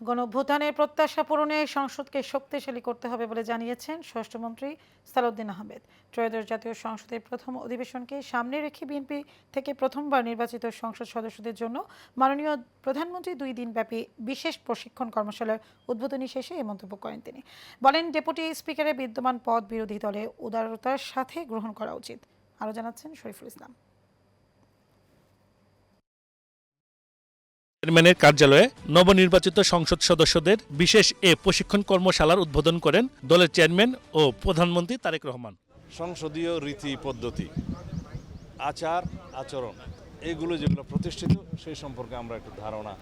গণঅভ্যুত্থানের প্রত্যাশা পূরণে সংসদকে শক্তিশালী করতে হবে বলে জানিয়েছেন স্বরাষ্ট্রমন্ত্রী সালাউদ্দিন আহমেদ। ত্রয়োদশ জাতীয় সংসদের প্রথম অধিবেশনকে সামনে রেখে বিএনপি থেকে প্রথমবার নির্বাচিত সংসদ সদস্যদের জন্য মাননীয় প্রধানমন্ত্রী 2 দিনব্যাপী বিশেষ প্রশিক্ষণ কর্মশালার উদ্বোধনী শেষে এই মন্তব্য করেন। তিনি বলেন, ডেপুটি স্পিকারের বিদ্যমান পদ বিরোধী দলে উদারতার সাথে গ্রহণ করা উচিত। আরও জানাচ্ছেন শরীফুল ইসলাম। চেয়ারম্যানের কার্যালয়ে নবনির্বাচিত সংসদ সদস্যদের বিশেষ এ প্রশিক্ষণ কর্মশালার উদ্বোধন করেন দলের চেয়ারম্যান ও প্রধানমন্ত্রী তারেক রহমান। সংসদীয় রীতি পদ্ধতি, আচার আচরণ এগুলো যেগুলো প্রতিষ্ঠিত সেই সম্পর্কে আমরা একটু ধারণা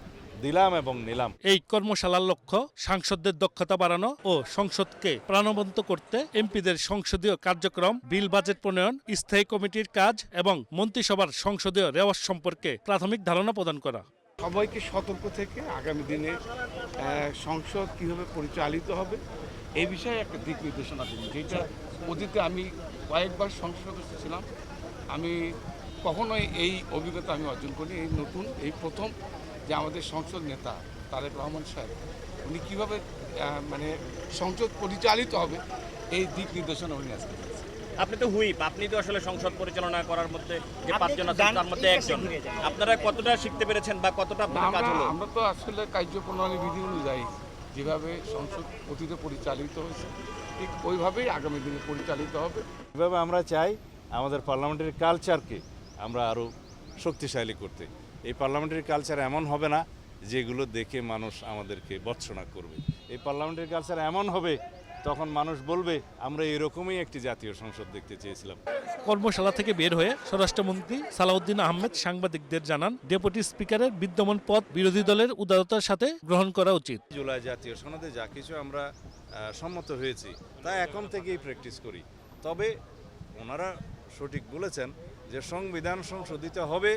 দিলাম এবং নিলাম। এই কর্মশালার লক্ষ্য সাংসদদের দক্ষতা বাড়ানো ও সংসদকে প্রাণবন্ত করতে এমপিদের সংসদীয় কার্যক্রম, বিল বাজেট প্রণয়ন, স্থায়ী কমিটির কাজ এবং মন্ত্রিসভার সংসদীয় রেওয়াজ সম্পর্কে প্রাথমিক ধারণা প্রদান করা। সবাইকে সতর্ক থেকে আগামী দিনে সংসদ কীভাবে পরিচালিত হবে এই বিষয়ে একটা দিক নির্দেশনা দিন, যেটা অতীতে আমি কয়েকবার সংসদ সদস্য ছিলাম, আমি কখনোই এই অভিজ্ঞতা আমি অর্জন করি। এই প্রথম যে আমাদের সংসদ নেতা তারেক রহমান সাহেব উনি কীভাবে মানে সংসদ পরিচালিত হবে এই দিক নির্দেশনা উনি আজকে দিয়েছেন। আপনি তো হুইপ, আপনি তো আসলে সংসদ পরিচালনা করার মধ্যে যে 5 জন আছেন তার মধ্যে একজন। আপনারা কতটা শিখতে পেরেছেন বা কতটা আপনাদের কাজ হলো? আমরা তো আসলে কার্যপ্রণালী বিধি অনুযায়ী যেভাবে সংসদ অতীতে পরিচালিত হয়েছে ঠিক ওইভাবেই আগামী দিনে পরিচালিত হবে। এভাবে আমরা চাই আমাদের পার্লামেন্টারি কালচারকে আমরা আরও শক্তিশালী করতে। এই পার্লামেন্টারি কালচার এমন হবে না যেগুলো দেখে মানুষ আমাদেরকে ভর্ৎসনা করবে। এই পার্লামেন্টারি কালচার এমন হবে তখন মানুষ বলবে আমরা এরকমই একটি জাতীয় সংসদ দেখতে চেয়েছিলাম। কর্মশালা থেকে বের হয়ে স্বরাষ্ট্রমন্ত্রী সালাউদ্দিন আহমেদ সাংবাদিকদের জানান, ডেপুটি স্পিকারের বিদ্যমান পদ বিরোধী দলের উদারতার সাথে গ্রহণ করা উচিত। জুলাই জাতীয় সনদে যা কিছু আমরা সম্মত হয়েছি তা এখন থেকেই প্র্যাকটিস করি। তবে ওনারা সঠিক বলেছেন যে সংবিধান সংশোধিত হবে,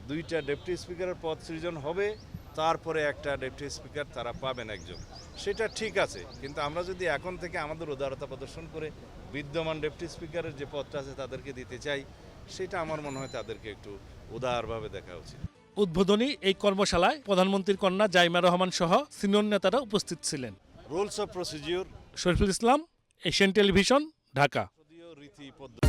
2টা ডেপুটি স্পিকারের পদ সৃজন হবে, তারপরে একটা ডেপুটি স্পিকার তারা পাবেন একজন। সেটা ঠিক আছে, কিন্তু আমরা যদি এখন থেকে আমাদের উদারতা প্রদর্শন করে বিদ্যমান ডেপুটি স্পিকারের যে পদটা আছে তাদেরকে দিতে চাই, সেটা আমার মনে হয় তাদেরকে একটু উদারভাবে দেখা উচিত। উদ্বোধনী এই কর্মশালায় প্রধানমন্ত্রীর কন্যা জাইমা রহমান সহ সিনিয়র নেতারা উপস্থিত ছিলেন। Rules of procedure, Shariful Islam, Asian television, Dhaka. রীতি পদ্ধতি।